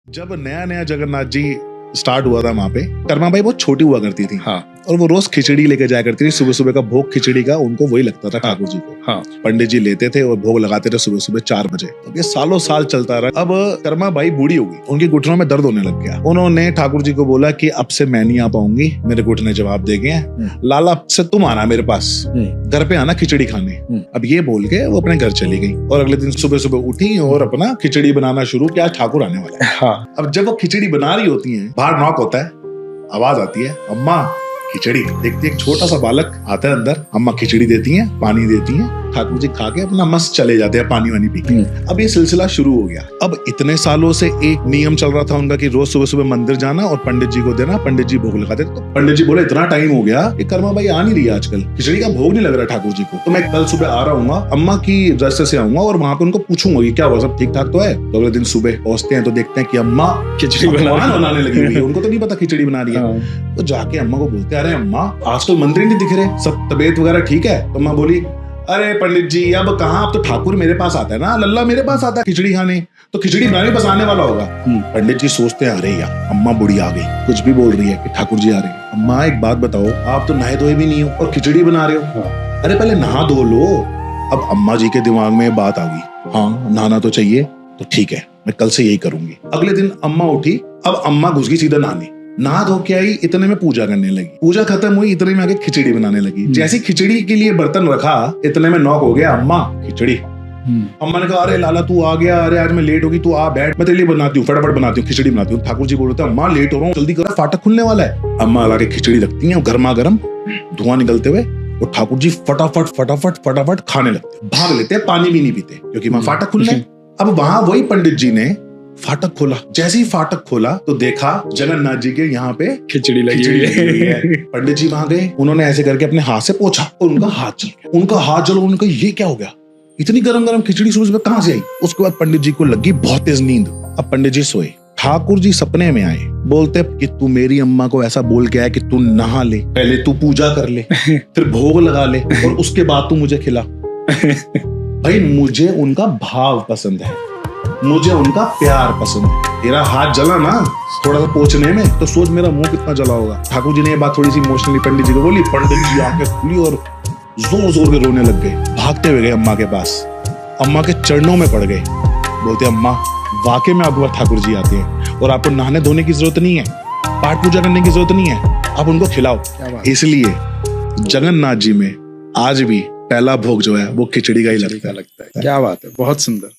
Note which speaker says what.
Speaker 1: जब नया नया जगन्नाथ जी स्टार्ट हुआ था वहां पे, कर्मा भाई बहुत छोटी हुआ करती थी।
Speaker 2: हाँ
Speaker 1: और वो रोज खिचड़ी लेके जाया करती थी। सुबह सुबह का भोग खिचड़ी का उनको वही लगता था ठाकुर जी को।
Speaker 2: हाँ
Speaker 1: पंडित जी लेते थे और भोग लगाते थे सुबह सुबह 4 बजे। तो ये सालों साल चलता रहा। अब कर्मा भाई बूढ़ी हो गई, उनकी घुटनों में दर्द होने लग गया। उन्होंने ठाकुर जी को बोला कि अब से मैं नहीं आ पाऊंगी, मेरे घुटने जवाब दे गए हैं, लाला अब से तुम आना मेरे पास, घर पे आना खिचड़ी खाने। अब ये बोल के वो अपने घर चली गई और अगले दिन सुबह सुबह उठी और अपना खिचड़ी बनाना शुरू किया। ठाकुर आने वाला है।
Speaker 2: हाँ
Speaker 1: अब जब वो खिचड़ी बना रही होती है, बाहर नॉक होता है, आवाज आती है, अम्मा खिचड़ी। देखती है एक छोटा सा बालक आता है अंदर, अम्मा खिचड़ी देती हैं, पानी देती हैं, ठाकुर जी खा के अपना मस्त चले जाते हैं पानी वानी पी के। अब ये सिलसिला शुरू हो गया। अब इतने सालों से एक नियम चल रहा था उनका कि रोज सुबह सुबह मंदिर जाना और पंडित जी को देना, पंडित जी भोग लगाते। तो पंडित जी बोले इतना टाइम हो गया कि कर्मा भाई आ नहीं रही आजकल, खिचड़ी का भोग नहीं लग रहा ठाकुर जी को, तो मैं कल सुबह आ रहा हूँ, अम्मा की रास्ते से आऊंगा और वहां पे उनको पूछूंगा कि क्या हुआ, सब ठीक ठाक तो है। तो अगले दिन सुबह पहुंचते हैं तो देखते हैं कि अम्मा
Speaker 2: खिचड़ी
Speaker 1: बनाने लगी हुई है। उनको तो नहीं पता खिचड़ी बना रही है। तो जाके अम्मा को बोलते हैं, अरे अम्मा आजकल मंदिर नहीं दिख रहे, सब तबीयत वगैरह ठीक है? तो अम्मा बोली, अरे पंडित जी अब कहाँ, अब तो ठाकुर मेरे पास आता है ना, लल्ला मेरे पास आता है खिचड़ी खाने, तो खिचड़ी बनाने बस आने वाला होगा। पंडित जी सोचते हैं, अरे यार अम्मा बुढ़ी आ गई, कुछ भी बोल रही है कि ठाकुर जी आ रहे हैं। अम्मा एक बात बताओ, आप तो नहाए धोए भी नहीं हो और खिचड़ी बना रहे हो, अरे पहले नहा धो लो। अब अम्मा जी के दिमाग में बात आ गई, हाँ नहाना तो चाहिए, तो ठीक है मैं कल से यही करूंगी। अगले दिन अम्मा उठी, अब अम्मा घुस गई सीधा नहाने, नहा धो के आई, इतने में पूजा करने लगी, पूजा खत्म हुई, इतने में आगे खिचड़ी बनाने लगी। जैसी खिचड़ी के लिए बर्तन रखा, इतने में नॉक हो गया, अम्मा खिचड़ी। अम्मा ने कहा, अरे लाला तू आ गया, अरे आज मैं लेट होगी, तू आ बैठ, मैं तेरे लिए बनाती हूँ, फटाफट बनाती हूँ, खिचड़ी बनाती हूँ। ठाकुर जी बोलते हैं, अम्मा लेट हो रहा हूँ, जल्दी करो फाटक खुलने वाला है। अम्मा लाके खिचड़ी रखती है, गर्मा गर्म धुआं निकलते हुए, और ठाकुर जी फटाफट फटाफट फटाफट खाने लगते, भाग लेते, पानी भी नहीं पीते क्योंकि वहां फाटक खुलने। अब वहां वही पंडित जी ने फाटक खोला, जैसे ही फाटक खोला तो देखा जगन्नाथ जी के यहाँ पे
Speaker 2: खिचड़ी लगी हुई है।
Speaker 1: पंडित जी वहां गए, उन्होंने ऐसे करके अपने हाथ से पोंछा और उनका हाथ जल गया। उनका हाथ जल, उन्होंने कहा ये क्या हो गया, इतनी गरम गरम खिचड़ी सुबह सुबह कहां से आई? उसके बाद पंडित जी को लगी बहुत तेज नींद। अब पंडित जी सोए, ठाकुर जी सपने में आए, बोलते कि तू मेरी अम्मा को ऐसा बोल के आया कि तू नहा ले, पहले तू पूजा कर ले, फिर भोग लगा ले और उसके बाद तू मुझे खिला। भाई मुझे उनका भाव पसंद है, मुझे उनका प्यार पसंद है। तेरा हाथ जला ना थोड़ा सा पोंछने में, तो सोच मेरा मुंह कितना जला होगा। ठाकुर जी ने ये बात थोड़ी सी इमोशनली पंडित जी को बोली, पंडित जी आंखें खुली और जोर जोर के रोने लग गए, भागते हुए गए अम्मा के पास, अम्मा के चरणों में पड़ गए, बोलते अम्मा वाकई में आपके पास ठाकुर जी आते हैं और आपको नहाने धोने की जरूरत नहीं है, पाठ पूजा करने की जरूरत नहीं है, आप उनको खिलाओ। इसलिए जगन्नाथ जी में आज भी पहला भोग जो है वो खिचड़ी का ही लगता है।
Speaker 2: क्या बात है, बहुत सुंदर।